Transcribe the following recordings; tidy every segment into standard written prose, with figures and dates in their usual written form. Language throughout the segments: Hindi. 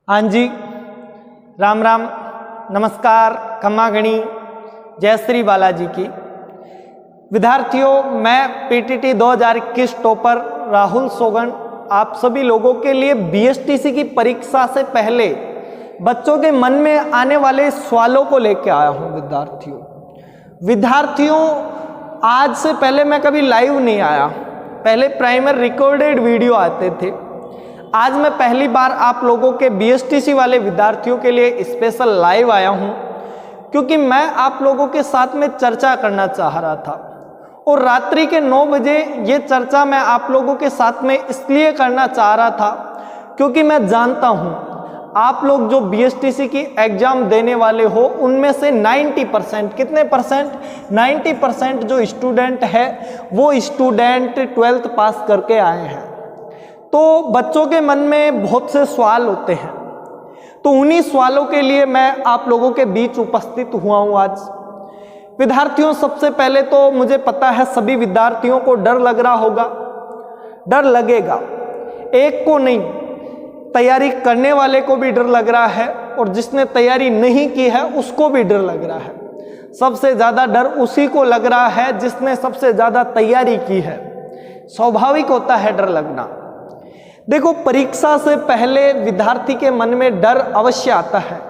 हाँ जी, राम राम, नमस्कार, खम्मा गणी, जय श्री बालाजी की। विद्यार्थियों, मैं पीटीटी 2021 टॉपर राहुल सोगन आप सभी लोगों के लिए बीएसटीसी की परीक्षा से पहले बच्चों के मन में आने वाले सवालों को लेकर आया हूँ। विद्यार्थियों, आज से पहले मैं कभी लाइव नहीं आया, पहले प्राइमर रिकॉर्डेड वीडियो आते थे। आज मैं पहली बार आप लोगों के बीएसटीसी वाले विद्यार्थियों के लिए स्पेशल लाइव आया हूं, क्योंकि मैं आप लोगों के साथ में चर्चा करना चाह रहा था और रात्रि के 9 बजे ये चर्चा मैं आप लोगों के साथ में इसलिए करना चाह रहा था क्योंकि मैं जानता हूं आप लोग जो बीएसटीसी की एग्जाम देने वाले हो उनमें से 90% कितने परसेंट 90% जो स्टूडेंट है वो स्टूडेंट 12th पास करके आए हैं। तो बच्चों के मन में बहुत से सवाल होते हैं, तो उन्हीं सवालों के लिए मैं आप लोगों के बीच उपस्थित हुआ हूं आज। विद्यार्थियों, सबसे पहले तो मुझे पता है सभी विद्यार्थियों को डर लग रहा होगा, डर लगेगा, एक को नहीं, तैयारी करने वाले को भी डर लग रहा है और जिसने तैयारी नहीं की है उसको भी डर लग रहा है। सबसे ज़्यादा डर उसी को लग रहा है जिसने सबसे ज़्यादा तैयारी की है। स्वाभाविक होता है डर लगना। देखो, परीक्षा से पहले विद्यार्थी के मन में डर अवश्य आता है।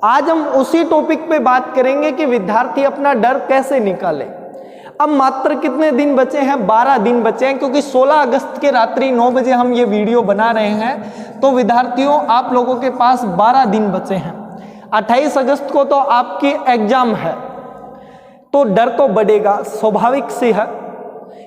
आज हम उसी टॉपिक पे बात करेंगे कि विद्यार्थी अपना डर कैसे निकाले। अब मात्र कितने दिन बचे हैं? 12 दिन बचे हैं, क्योंकि 16 अगस्त के रात्रि 9 बजे हम ये वीडियो बना रहे हैं। तो विद्यार्थियों, आप लोगों के पास 12 दिन बचे हैं। 28 अगस्त को तो आपकी एग्जाम है, तो डर तो बढ़ेगा, स्वाभाविक सी है।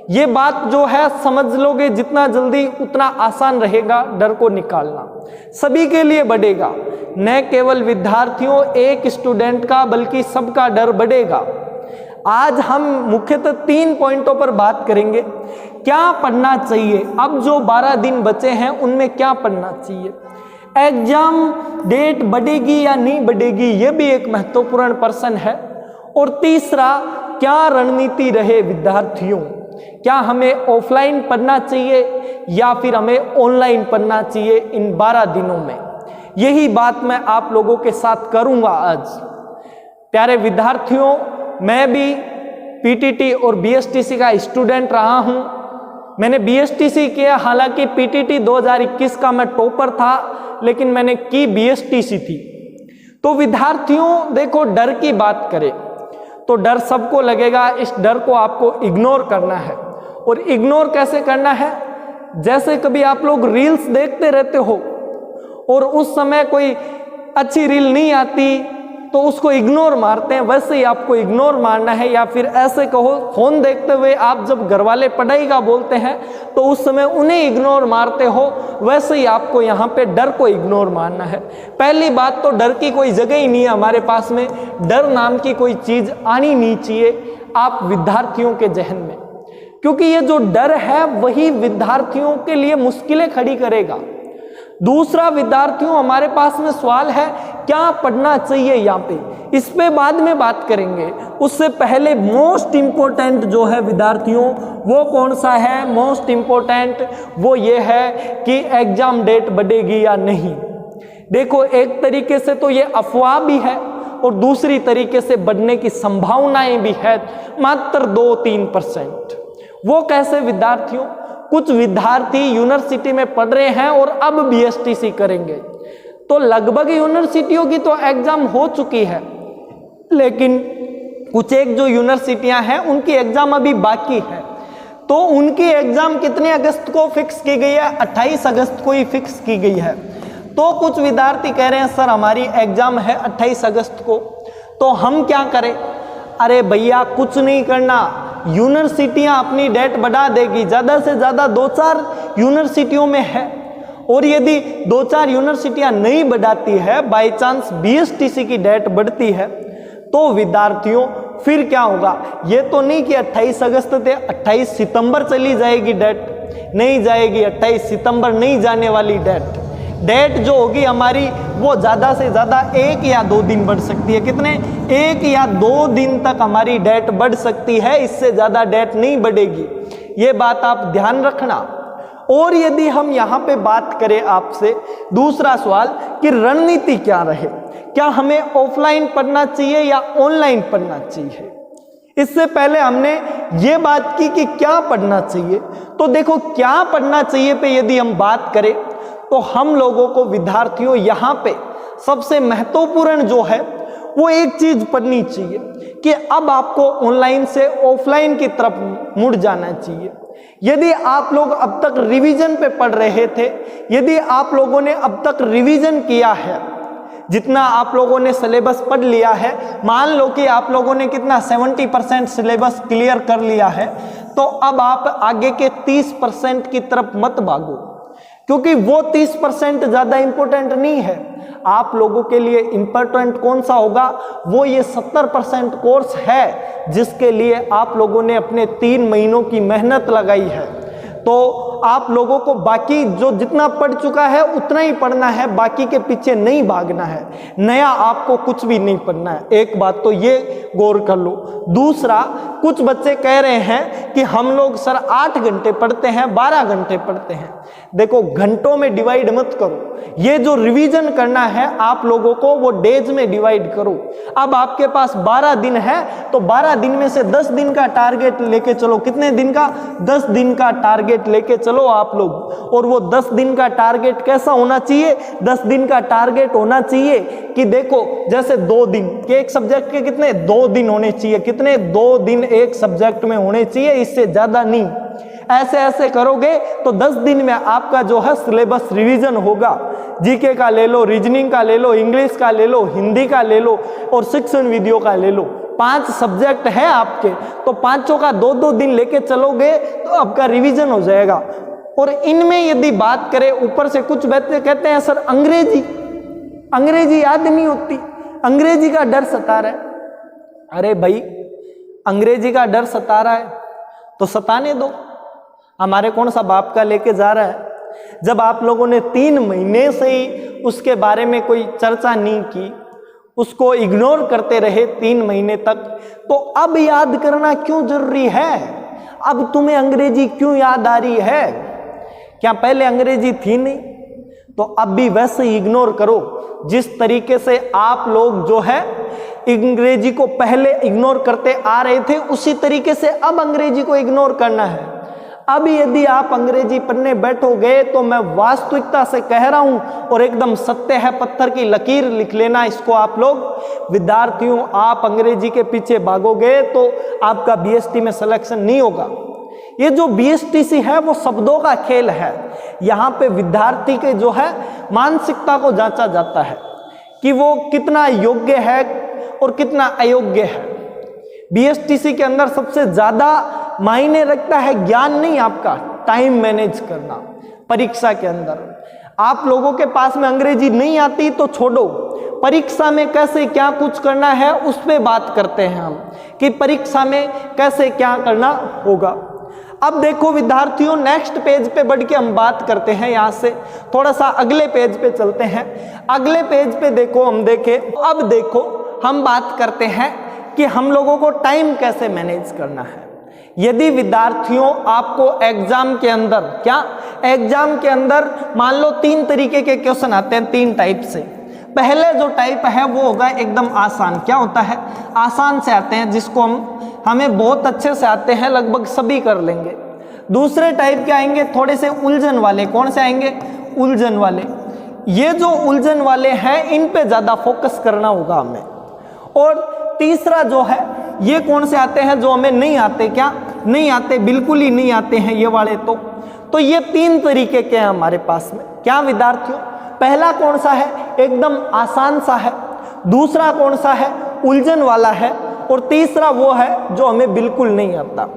ये बात जो है समझ लोगे जितना जल्दी उतना आसान रहेगा डर को निकालना, सभी के लिए बढ़ेगा, न केवल विद्यार्थियों एक स्टूडेंट का बल्कि सबका डर बढ़ेगा। आज हम मुख्यतः 3 पॉइंटों पर बात करेंगे। क्या पढ़ना चाहिए, अब जो 12 दिन बचे हैं उनमें क्या पढ़ना चाहिए, एग्जाम डेट बढ़ेगी या नहीं बढ़ेगी, ये भी एक महत्वपूर्ण प्रश्न है। और तीसरा, क्या रणनीति रहे विद्यार्थियों, क्या हमें ऑफलाइन पढ़ना चाहिए या फिर हमें ऑनलाइन पढ़ना चाहिए इन 12 दिनों में, यही बात मैं आप लोगों के साथ करूंगा आज। प्यारे विद्यार्थियों, मैं भी पीटीटी और बीएसटीसी का स्टूडेंट रहा हूं। मैंने बीएसटीसी किया, हालांकि पीटीटी 2021 का मैं टॉपर था, लेकिन मैंने की बीएसटीसी थी। तो विद्यार्थियों देखो, डर की बात करें तो डर सबको लगेगा, इस डर को आपको इग्नोर करना है। और इग्नोर कैसे करना है? जैसे कभी आप लोग रील्स देखते रहते हो और उस समय कोई अच्छी रील नहीं आती तो उसको इग्नोर मारते हैं, वैसे ही आपको इग्नोर मारना है। या फिर ऐसे कहो, फोन देखते हुए आप जब घर वाले पढ़ाई का बोलते हैं तो उस समय उन्हें इग्नोर मारते हो, वैसे ही आपको यहाँ पे डर को इग्नोर मारना है। पहली बात तो डर की कोई जगह ही नहीं है हमारे पास में, डर नाम की कोई चीज आनी नहीं चाहिए आप विद्यार्थियों के जहन में, क्योंकि ये जो डर है वही विद्यार्थियों के लिए मुश्किलें खड़ी करेगा। दूसरा, विद्यार्थियों हमारे पास में सवाल है क्या पढ़ना चाहिए, यहाँ पे इस पे बाद में बात करेंगे। उससे पहले मोस्ट इंपॉर्टेंट जो है विद्यार्थियों, वो कौन सा है? मोस्ट इंपॉर्टेंट वो ये है कि एग्जाम डेट बढ़ेगी या नहीं। देखो, एक तरीके से तो ये अफवाह भी है और दूसरी तरीके से बढ़ने की संभावनाएं भी है, मात्र 2-3%। वो कैसे विद्यार्थियों? कुछ विद्यार्थी यूनिवर्सिटी में पढ़ रहे हैं और अब बीएसटीसी करेंगे, तो लगभग यूनिवर्सिटियों की तो एग्जाम हो चुकी है, लेकिन कुछ एक जो यूनिवर्सिटियां हैं उनकी एग्जाम अभी बाकी है। तो उनकी एग्जाम कितने अगस्त को फिक्स की गई है? 28 अगस्त को ही फिक्स की गई है। तो कुछ विद्यार्थी कह रहे हैं सर हमारी एग्जाम है 28 अगस्त को, तो हम क्या करें? अरे भैया, कुछ नहीं करना, यूनिवर्सिटियां अपनी डेट बढ़ा देगी, ज़्यादा से ज़्यादा 2-4 यूनिवर्सिटियों में है। और यदि 2-4 यूनिवर्सिटियां नहीं बढ़ाती है, बाई चांस बीएसटीसी की डेट बढ़ती है, तो विद्यार्थियों फिर क्या होगा? ये तो नहीं कि 28 अगस्त से 28 सितंबर चली जाएगी डेट, नहीं जाएगी। 28 सितंबर नहीं जाने वाली डेट जो होगी हमारी, वो ज़्यादा से ज़्यादा 1 या 2 दिन बढ़ सकती है। कितने? 1 या 2 दिन तक हमारी डेट बढ़ सकती है, इससे ज़्यादा डेट नहीं बढ़ेगी। ये बात आप ध्यान रखना। और यदि हम यहाँ पे बात करें आपसे दूसरा सवाल कि रणनीति क्या रहे, क्या हमें ऑफलाइन पढ़ना चाहिए या ऑनलाइन पढ़ना चाहिए। इससे पहले हमने ये बात की कि क्या पढ़ना चाहिए। तो देखो क्या पढ़ना चाहिए पे यदि हम बात करें तो हम लोगों को विद्यार्थियों यहाँ पे सबसे महत्वपूर्ण जो है वो एक चीज पढ़नी चाहिए कि अब आपको ऑनलाइन से ऑफलाइन की तरफ मुड़ जाना चाहिए। यदि आप लोग अब तक रिवीजन पे पढ़ रहे थे, यदि आप लोगों ने अब तक रिवीजन किया है, जितना आप लोगों ने सिलेबस पढ़ लिया है, मान लो कि आप लोगों ने कितना 70% सिलेबस क्लियर कर लिया है, तो अब आप आगे के 30% की तरफ मत भागो, क्योंकि वो 30% ज़्यादा इंपॉर्टेंट नहीं है। आप लोगों के लिए इंपॉर्टेंट कौन सा होगा, वो ये 70% कोर्स है जिसके लिए आप लोगों ने अपने 3 महीनों की मेहनत लगाई है। तो आप लोगों को बाकी जो जितना पढ़ चुका है उतना ही पढ़ना है, बाकी के पीछे नहीं भागना है, नया आपको कुछ भी नहीं पढ़ना है। एक बात तो ये गौर कर लो। दूसरा, कुछ बच्चे कह रहे हैं कि हम लोग सर 8 घंटे पढ़ते हैं, 12 घंटे पढ़ते हैं। देखो घंटों में डिवाइड मत करो, ये जो रिवीजन करना है आप लोगों को वो डेज में डिवाइड करो। अब आपके पास 12 दिन है तो 12 दिन में से 10 दिन का टारगेट लेके चलो। कितने दिन का? 10 दिन का टारगेट लेके चलो आप लोग। और वो 10 दिन का टारगेट कैसा होना चाहिए? 10 दिन का टारगेट होना चाहिए कि देखो जैसे 2 दिन के एक सब्जेक्ट के कितने 2 दिन होने चाहिए, कितने 2 दिन एक सब्जेक्ट में होने चाहिए, इससे ज्यादा नहीं। ऐसे ऐसे करोगे तो 10 दिन में आपका जो है सिलेबस रिवीजन होगा। जीके का ले लो, रीजनिंग का ले लो, इंग्लिश का ले लो, हिंदी का ले लो और शिक्षण वीडियो का ले लो। 5 सब्जेक्ट है आपके, तो पांचों का 2-2 दिन लेके चलोगे तो आपका रिवीजन हो जाएगा। और इनमें यदि बात करें, ऊपर से कुछ बच्चे कहते हैं सर अंग्रेजी याद नहीं होती, अंग्रेजी का डर सता रहा है। अरे भाई अंग्रेजी का डर सता रहा है तो सताने दो, हमारे कौन सा बाप का लेके जा रहा है। जब आप लोगों ने 3 महीने से ही उसके बारे में कोई चर्चा नहीं की, उसको इग्नोर करते रहे 3 महीने तक, तो अब याद करना क्यों जरूरी है? अब तुम्हें अंग्रेजी क्यों याद आ रही है? क्या पहले अंग्रेजी थी नहीं? तो अब भी वैसे ही इग्नोर करो जिस तरीके से आप लोग जो है अंग्रेजी को पहले इग्नोर करते आ रहे थे, उसी तरीके से अब अंग्रेजी को इग्नोर करना है। अब यदि आप अंग्रेजी पढ़ने बैठोगे तो मैं वास्तविकता से कह रहा हूं और एकदम सत्य है, पत्थर की लकीर लिख लेना इसको आप लोग विद्यार्थियों। आप अंग्रेजी के पीछे भागोगे तो आपका बीएसटी में सिलेक्शन नहीं होगा। ये जो बीएसटीसी है वो शब्दों का खेल है। यहाँ पे विद्यार्थी के जो है मानसिकता को जांचा जाता है कि वो कितना योग्य है और कितना अयोग्य है। बीएसटीसी के अंदर सबसे ज्यादा मायने रखता है ज्ञान नहीं, आपका टाइम मैनेज करना। परीक्षा के अंदर आप लोगों के पास में अंग्रेजी नहीं आती तो छोड़ो, परीक्षा में कैसे क्या कुछ करना है उस पे बात करते हैं हम कि परीक्षा में कैसे क्या करना होगा। अब देखो विद्यार्थियों, नेक्स्ट पेज पे बढ़ के हम बात करते हैं। यहाँ से थोड़ा सा अगले पेज पे चलते हैं। अगले पेज पे देखो, हम देखें, अब देखो हम बात करते हैं कि हम लोगों को टाइम कैसे मैनेज करना है। यदि विद्यार्थियों आपको एग्जाम के अंदर एग्जाम के अंदर मान लो 3 तरीके के क्वेश्चन आते हैं, 3 टाइप से। पहले जो टाइप है वो होगा एकदम आसान। क्या होता है? आसान से आते हैं, जिसको हमें बहुत अच्छे से आते हैं, लगभग सभी कर लेंगे। दूसरे टाइप के आएंगे थोड़े से उलझन वाले। कौन से आएंगे? उलझन वाले। ये जो उलझन वाले हैं इन पे ज्यादा फोकस करना होगा हमें। और तीसरा जो है ये कौन से आते हैं? जो हमें नहीं आते। क्या नहीं आते? बिल्कुल ही नहीं आते हैं ये वाले। तो ये 3 तरीके के हैं हमारे पास में। क्या विद्यार्थियों? पहला कौन सा है? एकदम आसान सा है। दूसरा कौन सा है? उलझन वाला है। और तीसरा वो है जो हमें बिल्कुल नहीं आता।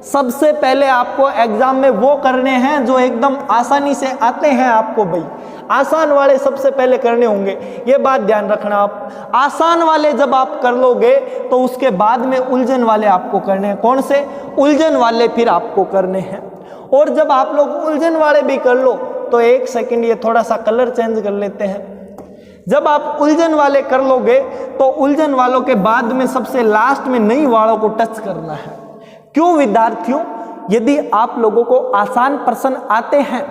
सबसे पहले आपको एग्जाम में वो करने हैं जो एकदम आसानी से आते हैं आपको। भाई आसान वाले सबसे पहले करने होंगे, ये बात ध्यान रखना आप। आसान वाले जब आप कर लोगे तो उसके बाद में उलझन वाले आपको करने हैं। कौन से? उलझन वाले फिर आपको करने हैं। और जब आप लोग उलझन वाले भी कर लो तो 1 सेकंड, ये थोड़ा सा कलर चेंज कर लेते हैं। जब आप उलझन वाले कर लोगे तो उलझन वालों के बाद में सबसे लास्ट में नई वालों को टच करना है। क्यों विद्यार्थियों? यदि आप लोगों को आसान प्रश्न आते हैं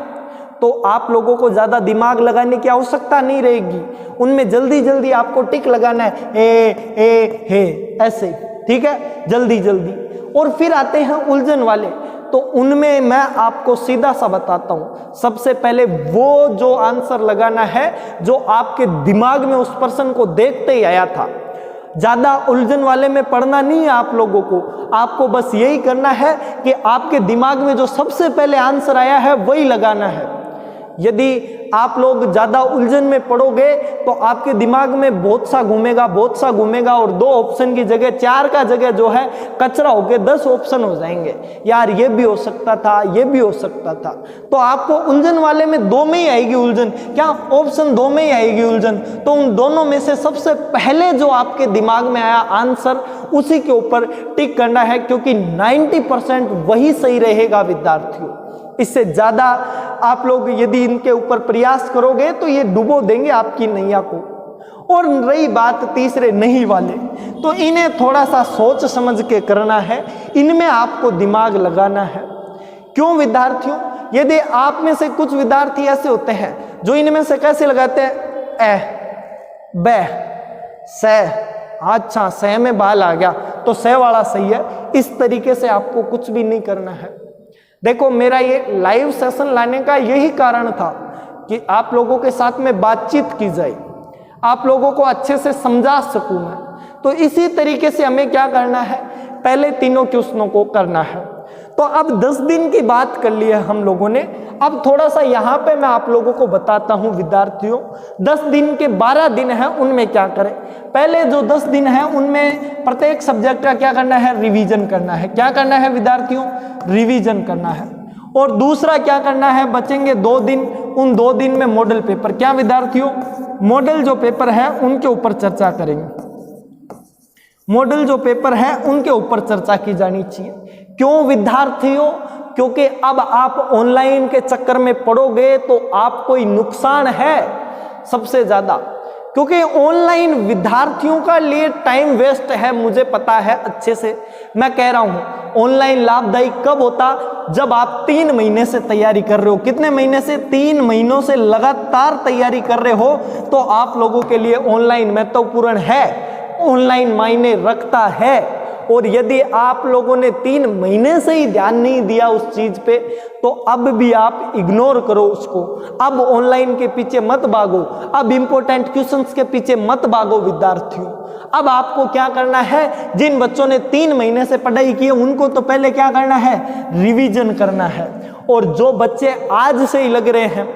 तो आप लोगों को ज़्यादा दिमाग लगाने की आवश्यकता नहीं रहेगी, उनमें जल्दी जल्दी आपको टिक लगाना है, हे ऐसे, ठीक है, जल्दी जल्दी। और फिर आते हैं उलझन वाले, तो उनमें मैं आपको सीधा सा बताता हूं, सबसे पहले वो जो आंसर लगाना है जो आपके दिमाग में उस प्रश्न को देखते ही आया था। ज़्यादा उलझन वाले में पढ़ना नहीं है आप लोगों को, आपको बस यही करना है कि आपके दिमाग में जो सबसे पहले आंसर आया है वही लगाना है। यदि आप लोग ज़्यादा उलझन में पढ़ोगे तो आपके दिमाग में बहुत सा घूमेगा और 2 ऑप्शन की जगह 4 का जगह जो है कचरा होके 10 ऑप्शन हो जाएंगे, यार ये भी हो सकता था, ये भी हो सकता था। तो आपको उलझन वाले में 2 में ही आएगी उलझन, क्या ऑप्शन 2 में ही आएगी उलझन। तो उन दोनों में से सबसे पहले जो आपके दिमाग में आया आंसर उसी के ऊपर टिक करना है, क्योंकि 90% वही सही रहेगा विद्यार्थियों। इससे ज़्यादा आप लोग यदि इनके ऊपर प्रयास करोगे तो ये डुबो देंगे आपकी नैया को। और रही बात तीसरे नहीं वाले, तो इन्हें थोड़ा सा सोच समझ के करना है, इनमें आपको दिमाग लगाना है। क्यों विद्यार्थियों? यदि आप में से कुछ विद्यार्थी ऐसे होते हैं जो इनमें से कैसे लगाते हैं, ए बे से, अच्छा से में बाल आ गया तो से वाला सही है, इस तरीके से आपको कुछ भी नहीं करना है। देखो मेरा ये लाइव सेशन लाने का यही कारण था कि आप लोगों के साथ में बातचीत की जाए, आप लोगों को अच्छे से समझा सकूं मैं। तो इसी तरीके से हमें क्या करना है, पहले तीनों क्वेश्चनों को करना है। तो अब 10 दिन की बात कर ली है हम लोगों ने, अब थोड़ा सा यहाँ पे मैं आप लोगों को बताता हूँ विद्यार्थियों, 10 दिन के 12 दिन हैं उनमें क्या करें। पहले जो 10 दिन हैं उनमें प्रत्येक सब्जेक्ट का क्या करना है, रिवीजन करना है। क्या करना है विद्यार्थियों, रिवीजन करना है। और दूसरा क्या करना है, बचेंगे 2 दिन, उन 2 दिन में मॉडल पेपर, क्या विद्यार्थियों, मॉडल जो पेपर है उनके ऊपर चर्चा करेंगे। मॉडल जो पेपर है उनके ऊपर चर्चा की जानी चाहिए। क्यों विद्यार्थियों, क्योंकि अब आप ऑनलाइन के चक्कर में पढ़ोगे तो आपको ही नुकसान है सबसे ज्यादा, क्योंकि ऑनलाइन विद्यार्थियों का लिए टाइम वेस्ट है, मुझे पता है अच्छे से। मैं कह रहा हूं ऑनलाइन लाभदायी कब होता, जब आप 3 महीने से तैयारी कर रहे हो। कितने महीने से, 3 महीनों से लगातार तैयारी कर रहे हो, तो आप लोगों के लिए ऑनलाइन महत्वपूर्ण है, ऑनलाइन मायने रखता है। और यदि आप लोगों ने 3 महीने से ही ध्यान नहीं दिया उस चीज पे, तो अब भी आप इग्नोर करो उसको। अब ऑनलाइन के पीछे मत भागो, अब इंपॉर्टेंट क्वेश्चंस के पीछे मत भागो विद्यार्थियों। अब आपको क्या करना है, जिन बच्चों ने 3 महीने से पढ़ाई की है उनको तो पहले क्या करना है, रिवीजन करना है। और जो बच्चे आज से ही लग रहे हैं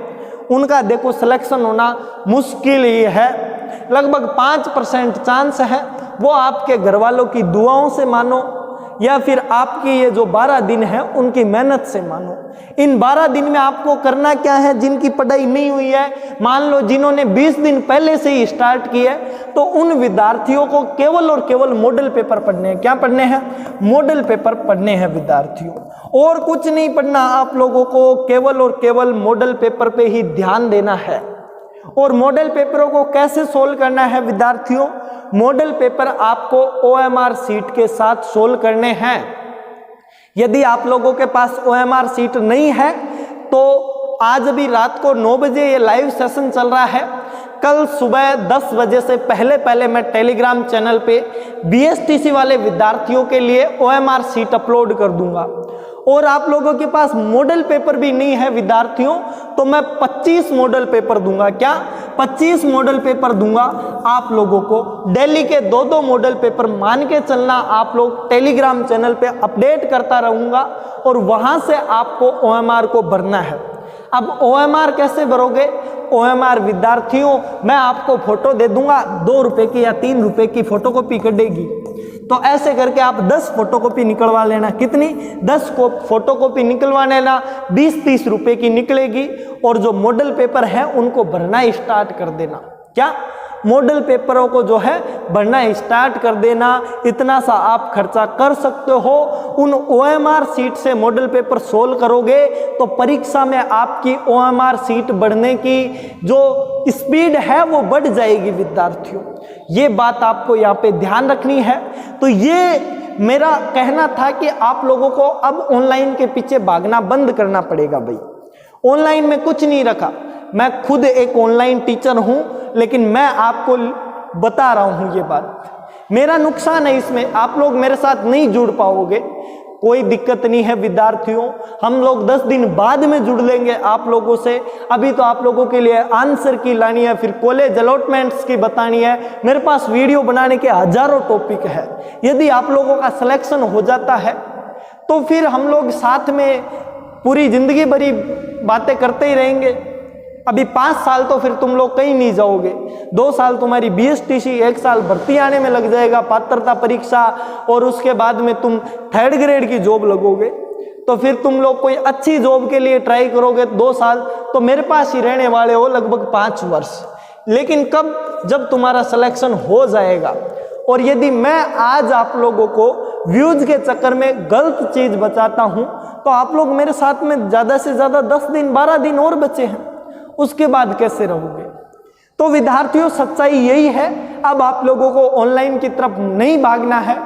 उनका देखो सिलेक्शन होना मुश्किल ही है, लगभग 5% चांस है। वो आपके घर वालों की दुआओं से मानो या फिर आपकी ये जो 12 दिन है उनकी मेहनत से मानो। इन 12 दिन में आपको करना क्या है, जिनकी पढ़ाई नहीं हुई है, मान लो जिन्होंने 20 दिन पहले से ही स्टार्ट की है, तो उन विद्यार्थियों को केवल और केवल मॉडल पेपर पढ़ने हैं। क्या पढ़ने हैं, मॉडल पेपर पढ़ने हैं विद्यार्थियों, और कुछ नहीं पढ़ना। आप लोगों को केवल और केवल मॉडल पेपर पे ही ध्यान देना है। और मॉडल पेपरों को कैसे सोल्व करना है विद्यार्थियों, मॉडल पेपर आपको OMR सीट के साथ सोल्व करने हैं। यदि आप लोगों के पास OMR सीट नहीं है तो आज भी रात को 9 बजे ये लाइव सेशन चल रहा है, कल सुबह 10 बजे से पहले मैं टेलीग्राम चैनल पे BSTC वाले विद्यार्थियों के लिए OMR सीट अपलोड कर दूंगा। और आप लोगों के पास मॉडल पेपर भी नहीं है विद्यार्थियों, तो मैं 25 मॉडल पेपर दूंगा। क्या, 25 मॉडल पेपर दूंगा आप लोगों को। डेली के 2-2 मॉडल पेपर मान के चलना, आप लोग टेलीग्राम चैनल पे अपडेट करता रहूंगा और वहां से आपको OMR को भरना है। अब OMR कैसे भरोगे, OMR विद्यार्थियों मैं आपको फोटो दे दूंगा, 2 रुपए की या 3 रुपए की फोटोकॉपी कटेगी। तो ऐसे करके आप 10 फोटोकॉपी निकलवा लेना। कितनी, 10 को फोटोकॉपी निकलवा लेना, 20-30 रुपए की निकलेगी। और जो मॉडल पेपर है उनको भरना स्टार्ट कर देना। क्या, मॉडल पेपरों को जो है भरना स्टार्ट कर देना। इतना सा आप खर्चा कर सकते हो। उन OMR सीट से मॉडल पेपर सोल्व करोगे तो परीक्षा में आपकी OMR सीट बढ़ने की जो स्पीड है वो बढ़ जाएगी विद्यार्थियों। ये बात आपको यहाँ पे ध्यान रखनी है। तो ये मेरा कहना था कि आप लोगों को अब ऑनलाइन के पीछे भागना बंद करना पड़ेगा भाई। ऑनलाइन में कुछ नहीं रखा, मैं खुद एक ऑनलाइन टीचर हूं, लेकिन मैं आपको बता रहा हूं ये बात। मेरा नुकसान है इसमें, आप लोग मेरे साथ नहीं जुड़ पाओगे, कोई दिक्कत नहीं है विद्यार्थियों, हम लोग 10 दिन बाद में जुड़ लेंगे आप लोगों से। अभी तो आप लोगों के लिए आंसर की लानी है, फिर कॉलेज अलॉटमेंट्स की बतानी है, मेरे पास वीडियो बनाने के हजारों टॉपिक है। यदि आप लोगों का सिलेक्शन हो जाता है तो फिर हम लोग साथ में पूरी जिंदगी भरी बातें करते ही रहेंगे। अभी 5 साल तो फिर तुम लोग कहीं नहीं जाओगे, 2 साल तुम्हारी BSTC, 1 साल भर्ती आने में लग जाएगा, पात्रता परीक्षा, और उसके बाद में तुम 3rd ग्रेड की जॉब लगोगे। तो फिर तुम लोग कोई अच्छी जॉब के लिए ट्राई करोगे 2 साल, तो मेरे पास ही रहने वाले हो लगभग 5 वर्ष। लेकिन कब, जब तुम्हारा सिलेक्शन हो जाएगा। और यदि मैं आज आप लोगों को व्यूज के चक्कर में गलत चीज बताता हूं तो आप लोग मेरे साथ में ज्यादा से ज्यादा 10 दिन 12 दिन और बचे हैं, उसके बाद कैसे रहोगे। तो विद्यार्थियों सच्चाई यही है, अब आप लोगों को ऑनलाइन की तरफ नहीं भागना है।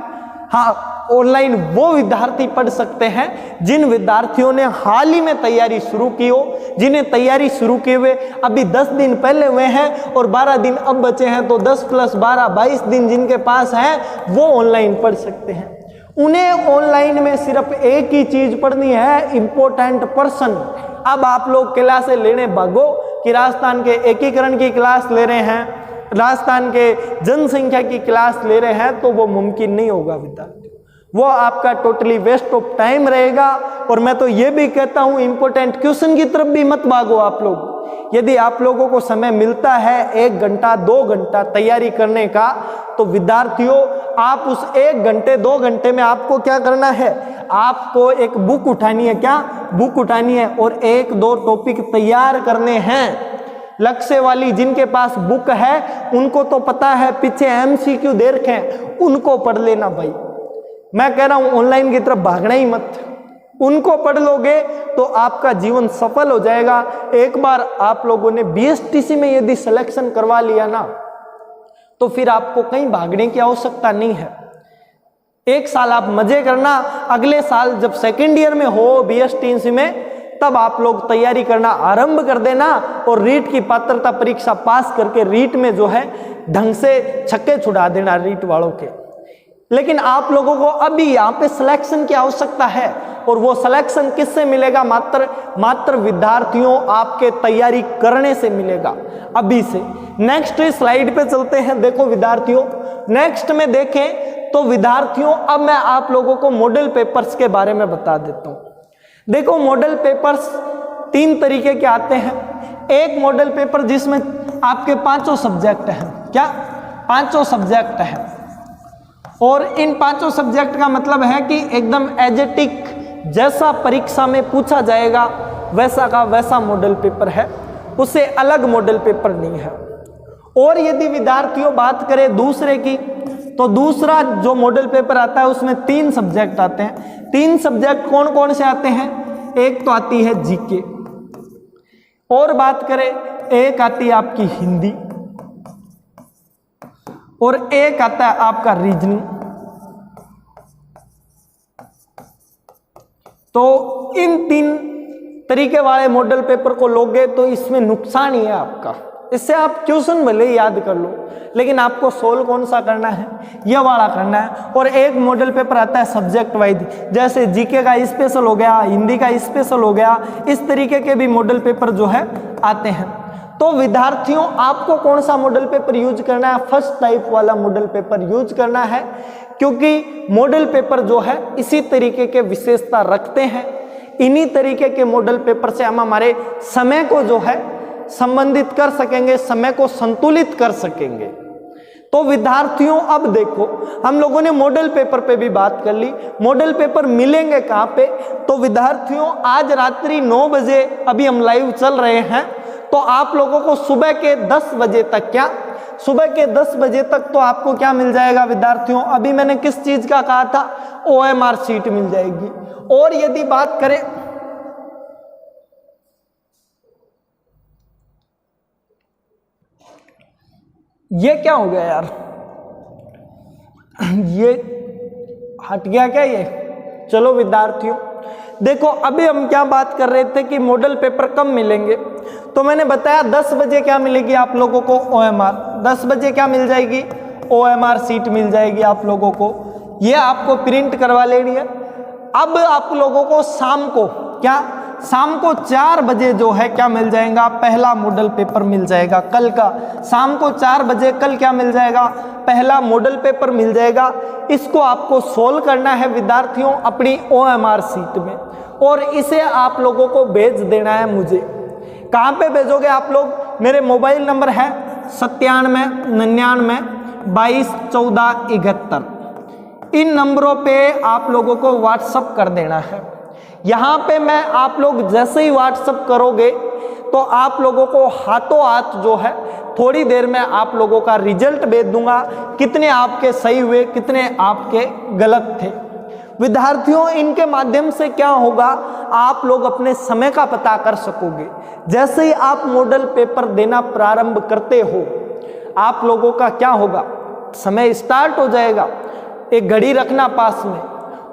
हाँ, ऑनलाइन वो विद्यार्थी पढ़ सकते हैं जिन विद्यार्थियों ने हाल ही में तैयारी शुरू की हो, जिन्हें तैयारी शुरू किए हुए अभी 10 दिन पहले हुए हैं और 12 दिन अब बचे हैं, तो 10 + 12 22 दिन जिनके पास हैं वो ऑनलाइन पढ़ सकते हैं। उन्हें ऑनलाइन में सिर्फ एक ही चीज पढ़नी है, इंपॉर्टेंट पर्सन। अब आप लोग क्लासें लेने भागो कि राजस्थान के एकीकरण की क्लास ले रहे हैं, राजस्थान के जनसंख्या की क्लास ले रहे हैं, तो वो मुमकिन नहीं होगा विद्यार्थी, वो आपका टोटली वेस्ट ऑफ टाइम रहेगा। और मैं तो ये भी कहता हूं इंपॉर्टेंट क्वेश्चन की तरफ भी मत भागो आप लोग। यदि आप लोगों को समय मिलता है 1 घंटा 2 घंटा तैयारी करने का, तो विद्यार्थियों आप उस 1 घंटे 2 घंटे में आपको क्या करना है, आपको एक बुक उठानी है, क्या बुक उठानी है और 1-2 टॉपिक तैयार करने हैं लक्ष्य वाली। जिनके पास बुक है उनको तो पता है, पीछे MCQ दे रखे हैं, उनको पढ़ लेना भाई। मैं कह रहा हूं ऑनलाइन की तरफ भागना ही मत, उनको पढ़ लोगे तो आपका जीवन सफल हो जाएगा। एक बार आप लोगों ने BSTC में यदि सिलेक्शन करवा लिया ना, तो फिर आपको कहीं भागने की आवश्यकता नहीं है। 1 साल आप मजे करना, अगले साल जब 2nd ईयर में हो BSTC में, तब आप लोग तैयारी करना आरंभ कर देना और रीट की पात्रता परीक्षा पास करके रीट में जो है ढंग से छक्के छुड़ा देना रीट वालों के। लेकिन आप लोगों को अभी यहाँ पे सिलेक्शन की आवश्यकता है, और वो सिलेक्शन किससे मिलेगा, मात्र विद्यार्थियों आपके तैयारी करने से मिलेगा अभी से। नेक्स्ट स्लाइड पे चलते हैं। देखो विद्यार्थियों, नेक्स्ट में देखें तो विद्यार्थियों अब मैं आप लोगों को मॉडल पेपर्स के बारे में बता देता हूं। देखो मॉडल पेपर्स 3 तरीके के आते हैं। एक मॉडल पेपर जिसमें आपके 5 सब्जेक्ट हैं, क्या 5 सब्जेक्ट हैं, और इन 5 सब्जेक्ट का मतलब है कि एकदम एजेटिक जैसा परीक्षा में पूछा जाएगा वैसा का वैसा मॉडल पेपर है, उससे अलग मॉडल पेपर नहीं है। और यदि विद्यार्थियों बात करें दूसरे की, तो दूसरा जो मॉडल पेपर आता है उसमें 3 सब्जेक्ट आते हैं। 3 सब्जेक्ट कौन कौन से आते हैं, एक तो आती है जीके, और बात करें एक आती है आपकी हिंदी, और एक आता है आपका रीजनिंग। तो इन 3 तरीके वाले मॉडल पेपर को लोगे तो इसमें नुकसान ही है आपका। इससे आप क्वेश्चन भले याद कर लो, लेकिन आपको सोल्व कौन सा करना है, यह वाला करना है। और एक मॉडल पेपर आता है सब्जेक्ट वाइज, जैसे जीके का स्पेशल हो गया, हिंदी का स्पेशल हो गया, इस तरीके के भी मॉडल पेपर जो है आते हैं। तो विद्यार्थियों आपको कौन सा मॉडल पेपर यूज करना है, फर्स्ट टाइप वाला मॉडल पेपर यूज करना है, क्योंकि मॉडल पेपर जो है इसी तरीके के विशेषता रखते हैं। इन्हीं तरीके के मॉडल पेपर से हम हमारे समय को जो है संबंधित कर सकेंगे, समय को संतुलित कर सकेंगे। तो विद्यार्थियों अब देखो हम लोगों ने मॉडल पेपर पे भी बात कर ली। मॉडल पेपर मिलेंगे कहाँ पे, तो विद्यार्थियों आज रात्रि 9 बजे अभी हम लाइव चल रहे हैं, तो आप लोगों को सुबह के 10 बजे तक, क्या सुबह के 10 बजे तक तो आपको क्या मिल जाएगा विद्यार्थियों, अभी मैंने किस चीज का कहा था, OMR शीट मिल जाएगी। और यदि बात करें ये क्या हो गया यार, ये हट गया क्या ये? चलो विद्यार्थियों देखो, अभी हम क्या बात कर रहे थे कि मॉडल पेपर कब मिलेंगे। तो मैंने बताया 10 बजे क्या मिलेगी आप लोगों को OMR, 10 बजे क्या मिल जाएगी OMR सीट मिल जाएगी आप लोगों को। ये आपको प्रिंट करवा लेनी है। अब आप लोगों को शाम को क्या, शाम को 4 बजे जो है क्या मिल जाएगा, पहला मॉडल पेपर मिल जाएगा। कल का शाम को 4 बजे कल क्या मिल जाएगा, पहला मॉडल पेपर मिल जाएगा। इसको आपको सोल्व करना है विद्यार्थियों अपनी OMR सीट में, और इसे आप लोगों को भेज देना है मुझे। कहाँ पे भेजोगे आप लोग? मेरे मोबाइल नंबर है 9799221471। इन नंबरों पे आप लोगों को व्हाट्सअप कर देना है। यहाँ पे मैं आप लोग जैसे ही व्हाट्सअप करोगे तो आप लोगों को हाथों हाथ जो है थोड़ी देर में आप लोगों का रिजल्ट भेज दूंगा, कितने आपके सही हुए कितने आपके गलत थे। विद्यार्थियों इनके माध्यम से क्या होगा, आप लोग अपने समय का पता कर सकोगे। जैसे ही आप मॉडल पेपर देना प्रारंभ करते हो आप लोगों का क्या होगा, समय स्टार्ट हो जाएगा। एक घड़ी रखना पास में,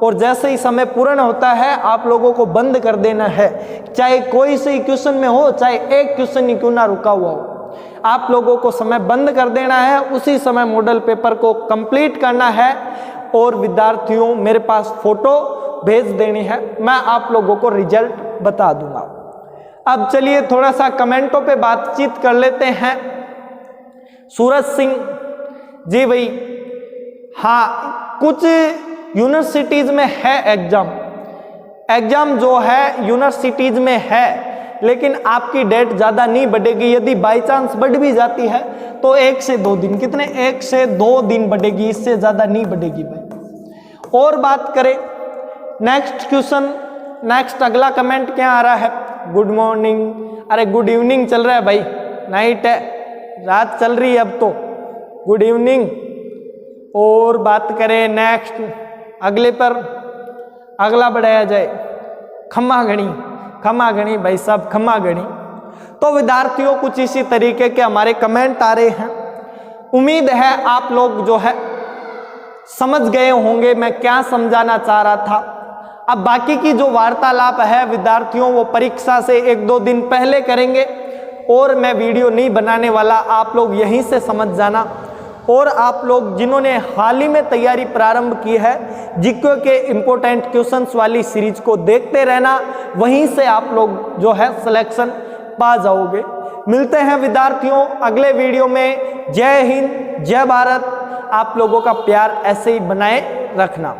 और जैसे ही समय पूर्ण होता है आप लोगों को बंद कर देना है। चाहे कोई से क्वेश्चन में हो, चाहे एक क्वेश्चन ही क्यों ना रुका हुआ हो, आप लोगों को समय बंद कर देना है। उसी समय मॉडल पेपर को कंप्लीट करना है, और विद्यार्थियों मेरे पास फोटो भेज देनी है, मैं आप लोगों को रिजल्ट बता दूंगा। अब चलिए थोड़ा सा कमेंटों पे बातचीत कर लेते हैं। सूरज सिंह जी भाई, हाँ कुछ यूनिवर्सिटीज में है एग्जाम जो है यूनिवर्सिटीज में है, लेकिन आपकी डेट ज़्यादा नहीं बढ़ेगी। यदि बाई चांस बढ़ भी जाती है तो 1 से 2 दिन, कितने 1 से 2 दिन बढ़ेगी, इससे ज़्यादा नहीं बढ़ेगी भाई। और बात करें नेक्स्ट क्वेश्चन, नेक्स्ट अगला कमेंट क्या आ रहा है, गुड मॉर्निंग, अरे गुड इवनिंग चल रहा है भाई, नाइट है, रात चल रही है अब तो, गुड इवनिंग। और बात करें नेक्स्ट अगले पर, अगला बढ़ाया जाए, खम्मा घनी भाई साहब, खम्मा घनी। तो विद्यार्थियों कुछ इसी तरीके के हमारे कमेंट आ रहे हैं। उम्मीद है आप लोग जो है समझ गए होंगे मैं क्या समझाना चाह रहा था। अब बाकी की जो वार्तालाप है विद्यार्थियों वो परीक्षा से 1-2 दिन पहले करेंगे, और मैं वीडियो नहीं बनाने वाला, आप लोग यहीं से समझ जाना। और आप लोग जिन्होंने हाल ही में तैयारी प्रारंभ की है, जीके के इम्पोर्टेंट क्वेश्चंस वाली सीरीज को देखते रहना, वहीं से आप लोग जो है सिलेक्शन पा जाओगे। मिलते हैं विद्यार्थियों अगले वीडियो में। जय हिंद, जय भारत। आप लोगों का प्यार ऐसे ही बनाए रखना।